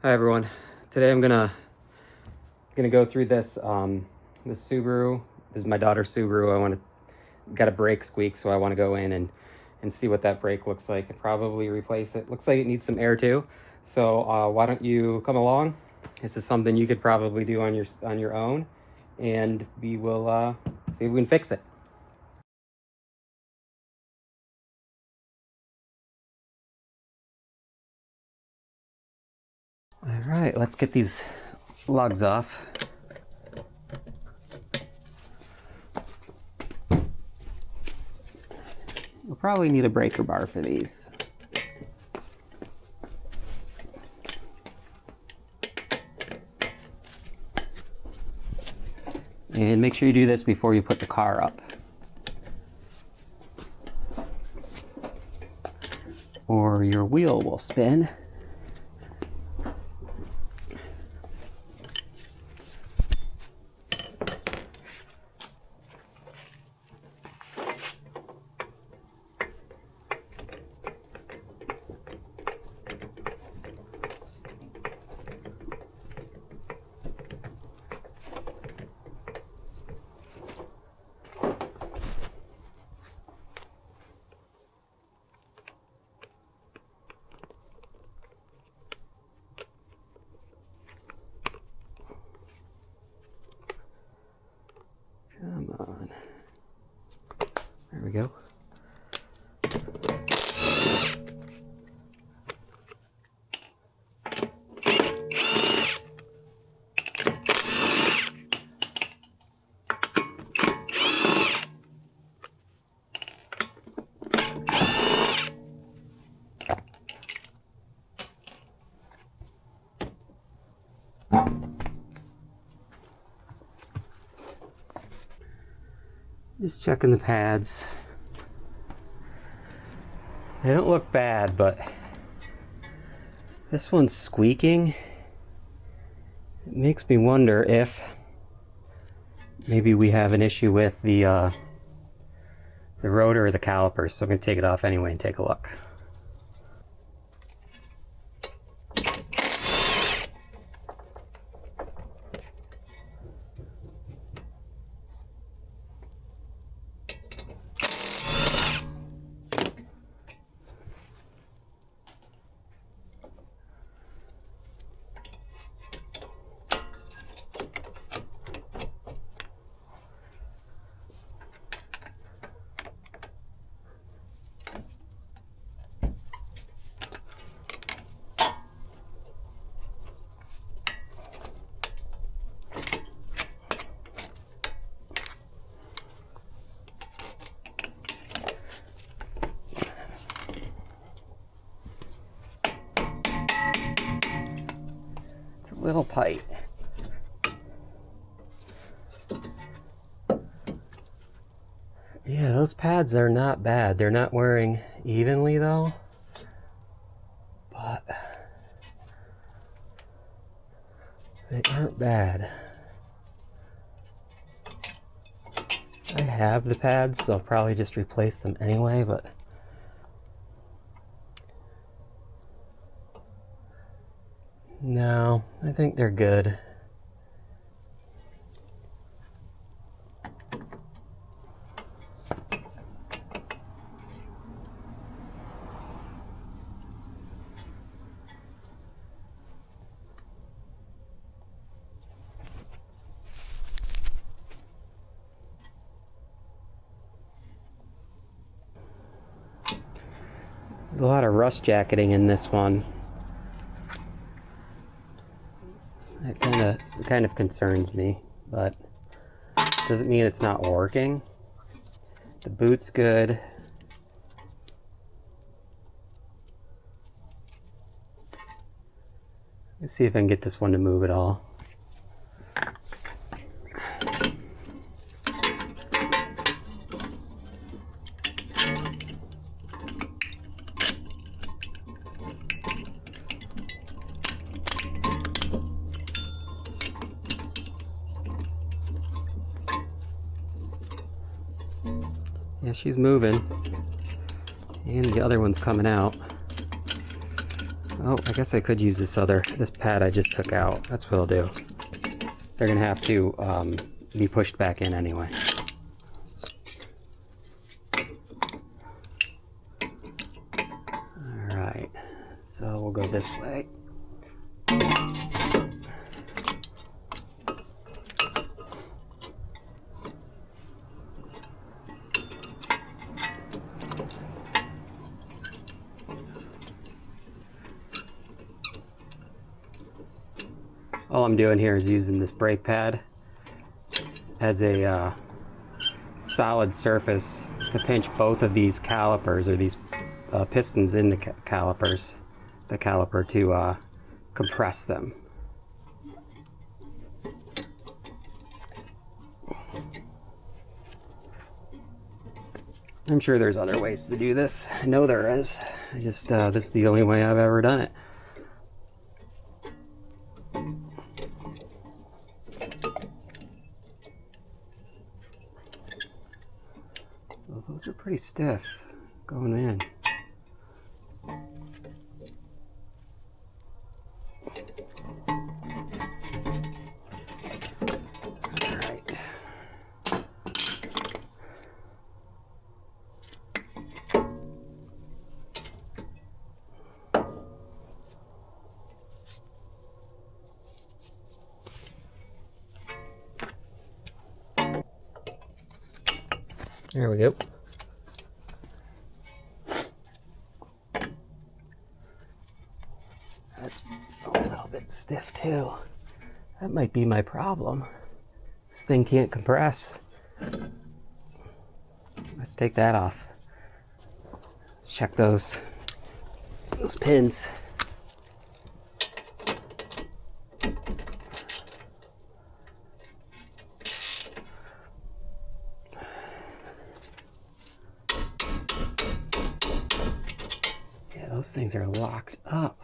Hi everyone. Today I'm gonna go through this this Subaru. This is my daughter's Subaru. Got a brake squeak, so I want to go in and see what that brake looks like and probably replace it. Looks like it needs some air too. So why don't you come along? This is something you could probably do on your own, and we will see if we can fix it. All right, let's get these lugs off. You'll probably need a breaker bar for these. And make sure you do this before you put the car up, or your wheel will spin. Come on. There we go. Just checking the pads. They don't look bad, but this one's squeaking. It makes me wonder if maybe we have an issue with the rotor or the calipers. So I'm going to take it off anyway and take a look. It's a little tight. Yeah, those pads are not bad. They're not wearing evenly though, but they aren't bad. I have the pads, so I'll probably just replace them anyway, but no, I think they're good. There's a lot of rust jacketing in this one. It kind of concerns me, but doesn't mean it's not working. The boot's good. Let's see if I can get this one to move at all. Yeah, she's moving. And the other one's coming out. Oh, I guess I could use this pad I just took out. That's what I'll do. They're gonna have to be pushed back in anyway. All right, so we'll go this way. All I'm doing here is using this brake pad as a solid surface to pinch both of these calipers, or these pistons in the calipers, the caliper, to compress them. I'm sure there's other ways to do this. I know there is. I just this is the only way I've ever done it. Well, those are pretty stiff going in. There we go. That's a little bit stiff too. That might be my problem. This thing can't compress. Let's take that off. Let's check those pins. Those things are locked up.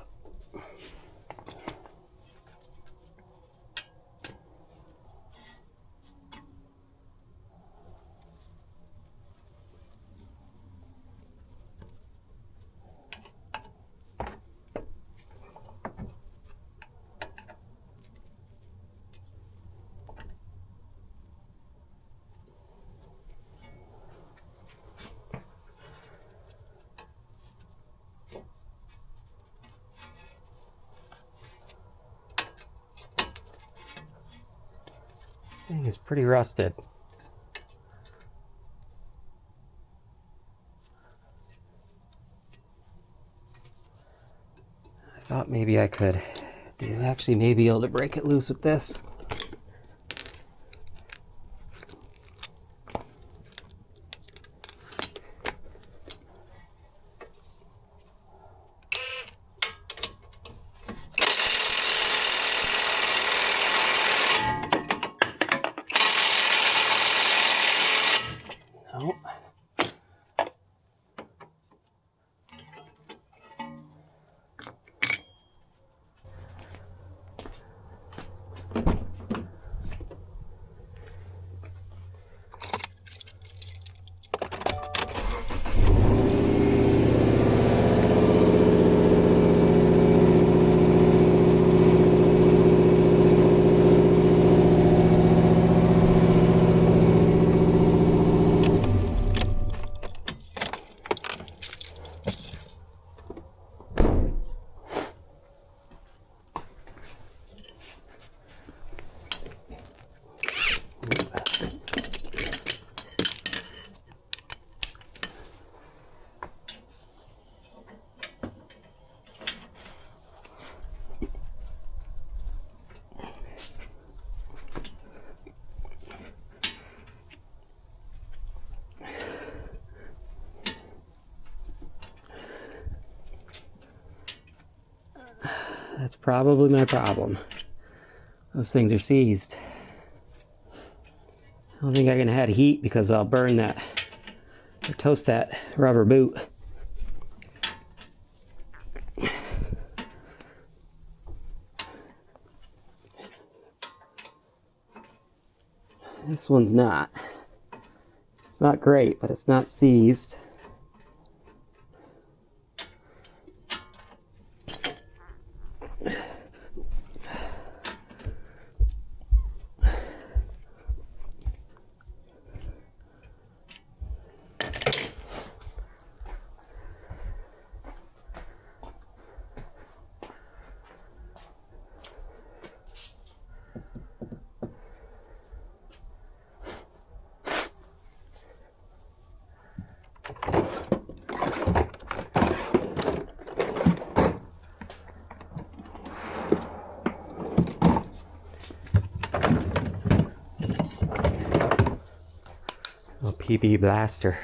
Thing is pretty rusted. I thought maybe I could actually maybe be able to break it loose with this. Nope. That's probably my problem. Those things are seized. I don't think I can add heat because I'll burn that or toast that rubber boot. This one's not. It's not great, but it's not seized. PB blaster.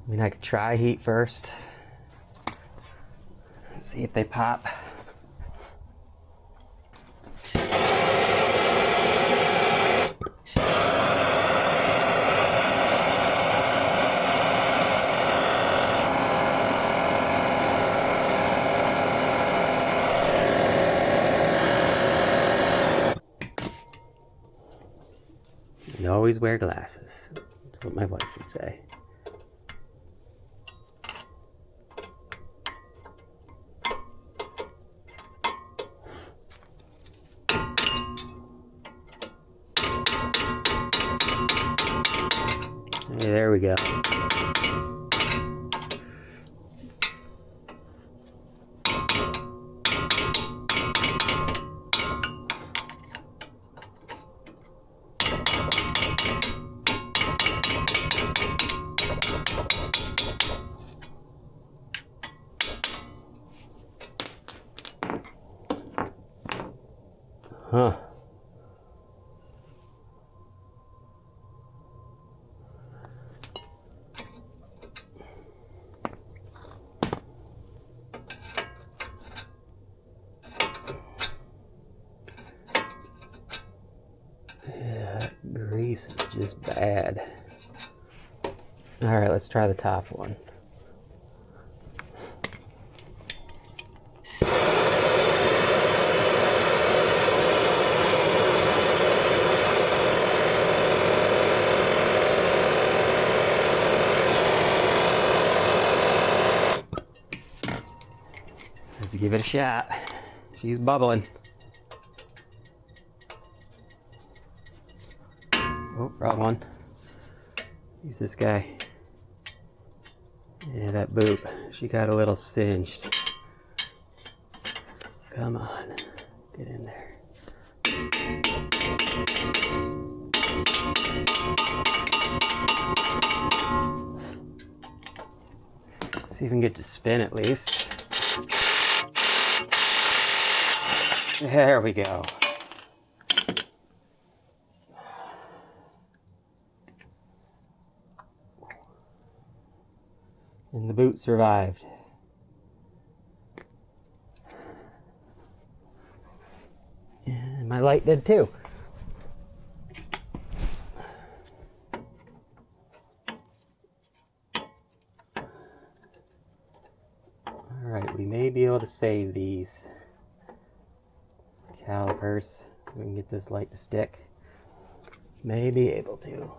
I mean, I could try heat first. See if they pop. And always wear glasses. That's what my wife would say. Hey, there we go. Huh. Yeah, grease is just bad. All right, let's try the top one. Let's give it a shot. She's bubbling. Oh, wrong one. Use this guy. Yeah, that boot. She got a little singed. Come on. Get in there. See if we can get to spin at least. There we go. And the boot survived. And my light did too. Alright, we may be able to save these calipers. We can get this light to stick. May be able to.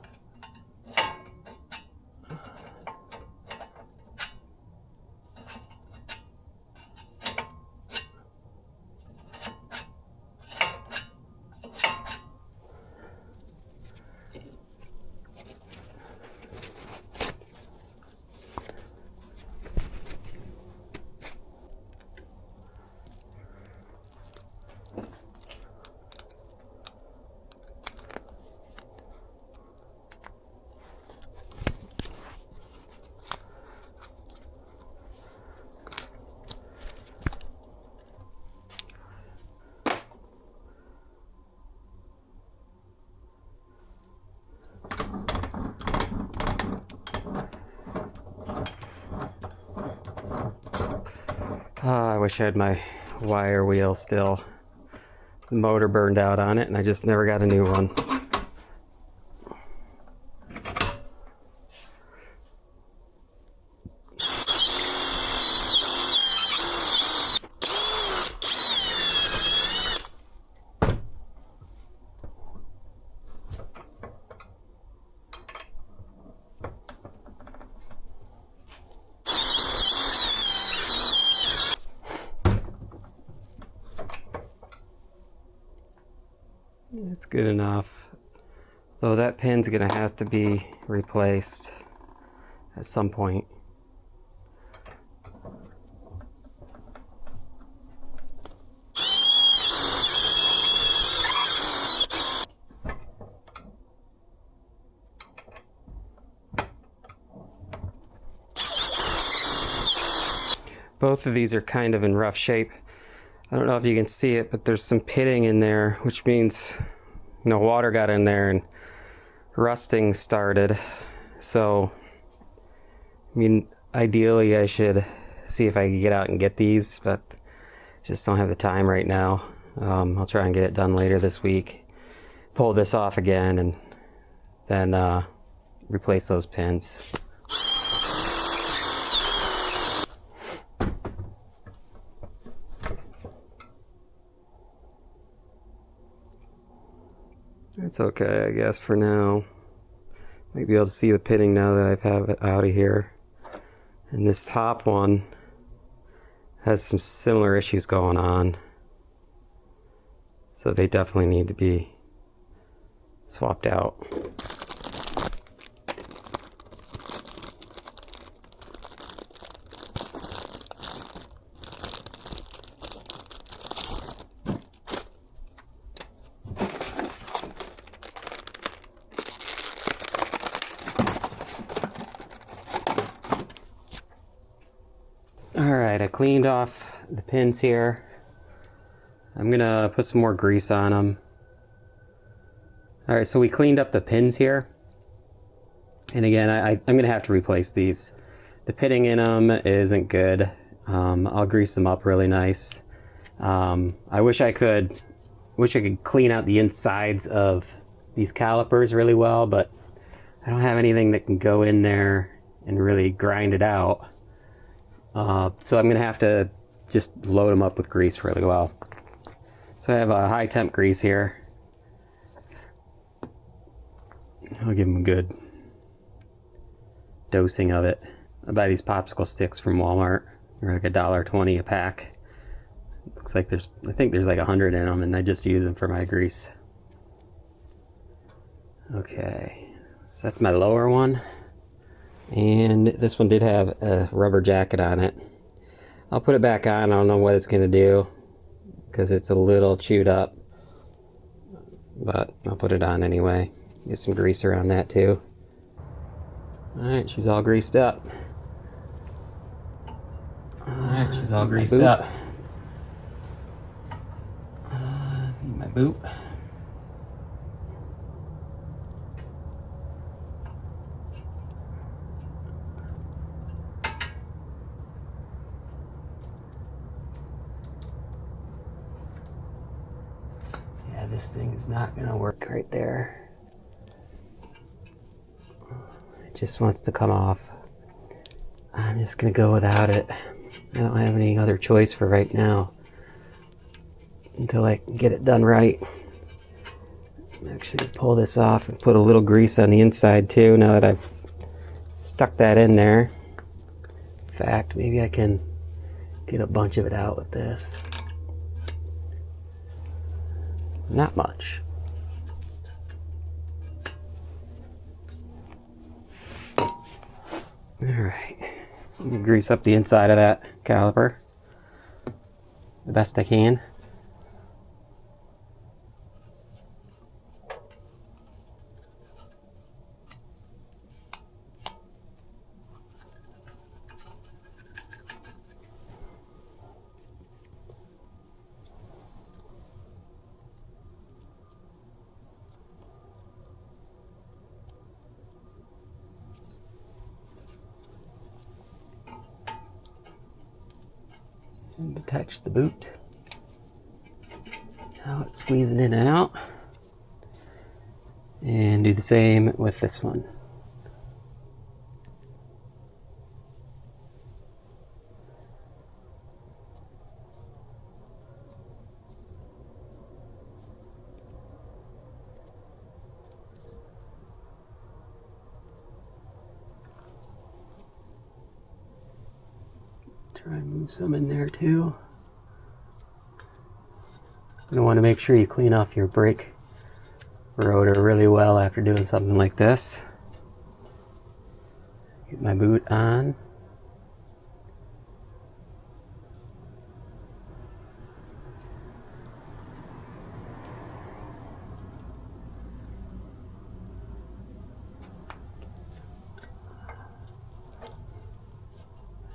I wish I had my wire wheel still. The motor burned out on it and I just never got a new one. It's good enough, though that pin's gonna have to be replaced at some point. Both of these are kind of in rough shape. I don't know if you can see it, but there's some pitting in there, which means, you know, water got in there and rusting started. So, I mean, ideally I should see if I can get out and get these, but just don't have the time right now. I'll try and get it done later this week. Pull this off again and then replace those pins. It's okay, I guess, for now. Might be able to see the pitting now that I have it out of here. And this top one has some similar issues going on. So they definitely need to be swapped out. Alright, I cleaned off the pins here. I'm gonna put some more grease on them. Alright, so we cleaned up the pins here. And again, I'm gonna have to replace these. The pitting in them isn't good. I'll grease them up really nice. I wish I could clean out the insides of these calipers really well, but I don't have anything that can go in there and really grind it out. So I'm gonna have to just load them up with grease really well. So I have a high temp grease here. I'll give them a good dosing of it. I buy these popsicle sticks from Walmart. They're like $1.20 a pack. Looks like I think there's like 100 in them, and I just use them for my grease. Okay, so that's my lower one. And this one did have a rubber jacket on it. I'll put it back on. I don't know what it's going to do because it's a little chewed up, but I'll put it on anyway. Get some grease around that too. Alright, she's all greased up. Alright, she's all greased up. Need my boot. This thing is not gonna work right there. It just wants to come off. I'm just gonna go without it. I don't have any other choice for right now until I can get it done right. I'm actually gonna pull this off and put a little grease on the inside too now that I've stuck that in there. In fact, maybe I can get a bunch of it out with this. Not much. Alright. Grease up the inside of that caliper the best I can. And detach the boot. Now it's squeezing in and out. And do the same with this one. Try and move some in there too. You want to make sure you clean off your brake rotor really well after doing something like this. Get my boot on.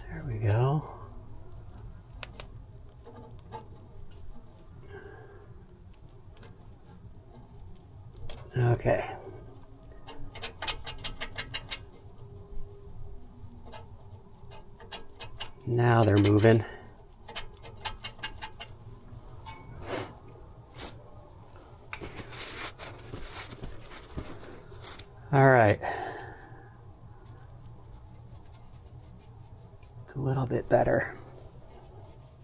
There we go. Okay. Now they're moving. All right. It's a little bit better.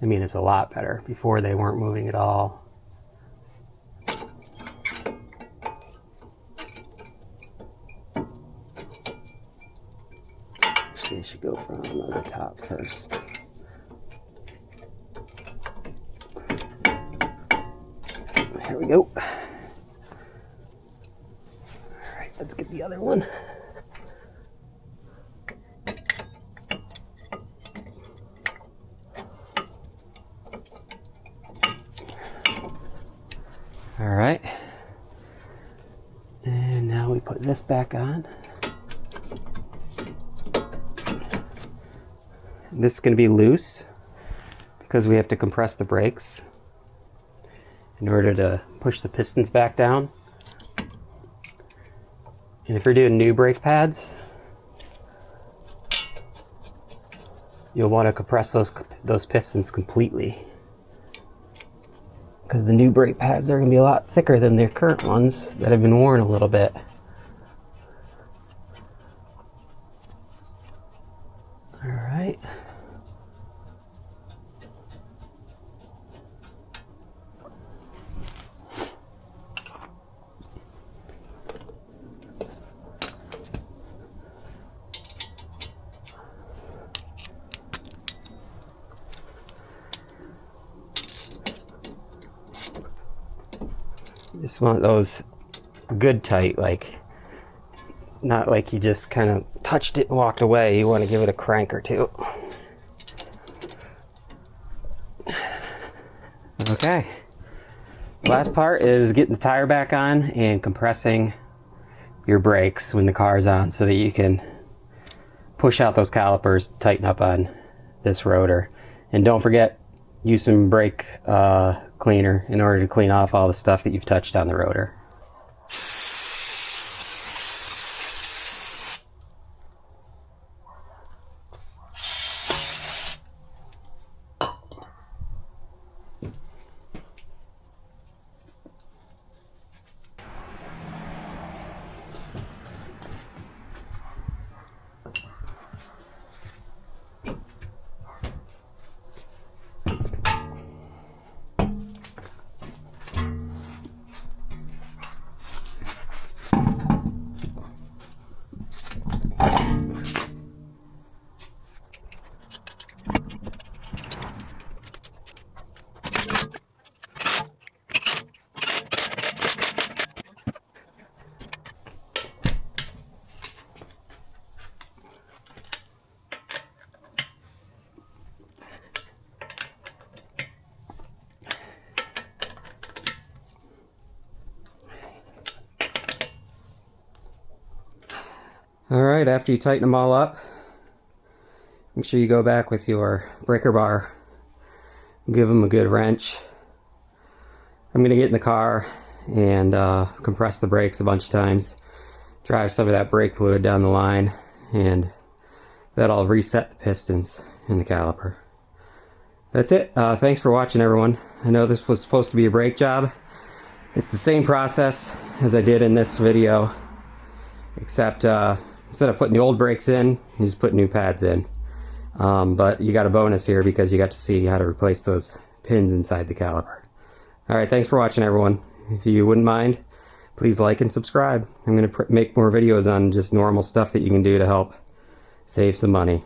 I mean, it's a lot better. Before they weren't moving at all. Actually, I should go from the top first. There we go. All right, let's get the other one. All right. And now we put this back on. This is going to be loose because we have to compress the brakes in order to push the pistons back down. And if you're doing new brake pads, you'll want to compress those pistons completely, because the new brake pads are going to be a lot thicker than their current ones that have been worn a little bit. All right. Just want those good tight, like not like you just kind of touched it and walked away. You want to give it a crank or two. Okay. Last part is getting the tire back on and compressing your brakes when the car's on so that you can push out those calipers, tighten up on this rotor. And don't forget, use some brake cleaner in order to clean off all the stuff that you've touched on the rotor. Alright, after you tighten them all up, make sure you go back with your breaker bar and give them a good wrench. I'm going to get in the car and compress the brakes a bunch of times, drive some of that brake fluid down the line, and that'll reset the pistons in the caliper. that's it. Thanks for watching, everyone. I know this was supposed to be a brake job. It's the same process as I did in this video, except instead of putting the old brakes in, you just put new pads in. But you got a bonus here because you got to see how to replace those pins inside the caliper. Alright, thanks for watching, everyone. If you wouldn't mind, please like and subscribe. I'm going to make more videos on just normal stuff that you can do to help save some money.